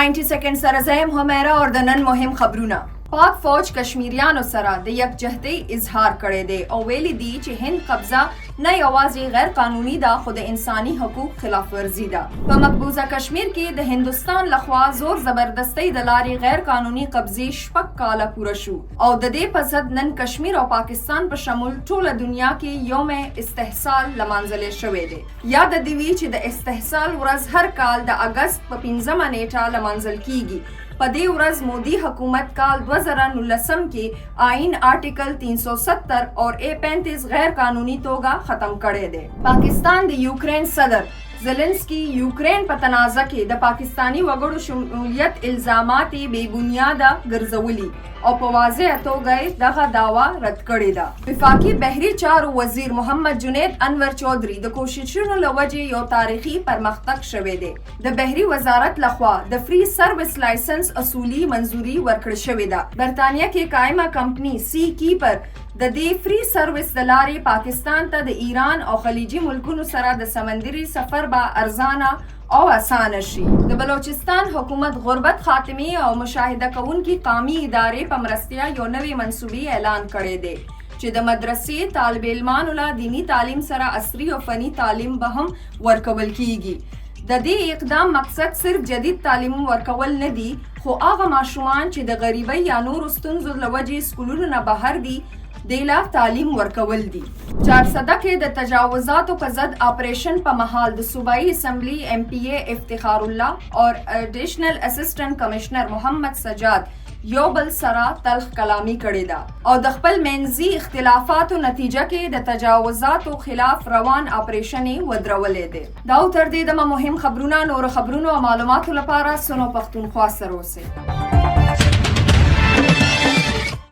90 سیکنډ سره زم همیرا اور د نن مهم خبرونه پاک فوج کشمیریانو سره د یکجهتۍ اظهار کړی دی او ویلي دي چې هند قبضه نه یوازې غیر قانوني ده خو د انساني حقوق خلاف ورزي ده په مقبوضه کشمیر کې د هندستان لخوا زور زبردستی د لارې غیر قانوني قبضې شپږ کاله پوره شو او د دې په ضد نن کشمیر او پاکستان په شمول ټوله دنیا کې یوم استحصال لمانځل شوی دی یاد دی وی چې د استحصال ورځ هر کال د اگست په 15 نیټه لمانځل کیږي په دې ورځ مودي حکومت کال 2019 کې آئین آرټیکل 370 اور A35 غیر قانوني توګه ختم کړی دی پاکستان د یوکرین صدر زلنسکی یوکرین په تنازع کې د پاکستانی وګړو شمولیت الزامات بے بنیاده ګرځولي او په واضح توګه دغه داوا رد کړی ده وفاقي بحري چارو وزیر محمد جنید انور چودھری د کوششونو لوجه یو تاریخي پرمختګ شوی دی د بحري وزارت لخوا د فری سروس لایسنس اصولي منزوري ورکړل شوې ده برتانیا کې قائمه کمپنی سی کیپر د دې فری سروس د لارې پاکستان ته د ایران او خلیجي ملکونو سره د سمندري سفر به ارزانه او اسانه شي د بلوچستان حکومت غربت خاتمي او مشاهده کوونکي قومي ادارې په مرستیا یو نوې منصوبې اعلان کړی دی چې د مدرسې طالب علمانو له دینی تعلیم سره عصري او فني تعلیم به هم ورکول کیږي د دې اقدام مقصد صرف جدید تعلیم ورکول نه دي خو هغه ماشومان چې د غریبۍ یا نورو ستونزو له وجې سکولونو نه بهر دي دیلا تعلیم ورکول دي چارسده کې د تجاوزاتو په ضد آپریشن په محال د صوبایي اسمبلی MP افتخار الله اور ایډیشنل اسسټنټ کمشنر محمد سجاد یو بل سره تلخ کلامی کړی ده او د خپل منځي اختلافاتو نتیجه کې د تجاوزاتو خلاف روان آپریشن ودرولې ده دا تر دې د مهم خبرونه نور خبرونو او معلوماتو لپاره سنو پښتونخوا سره اوسئ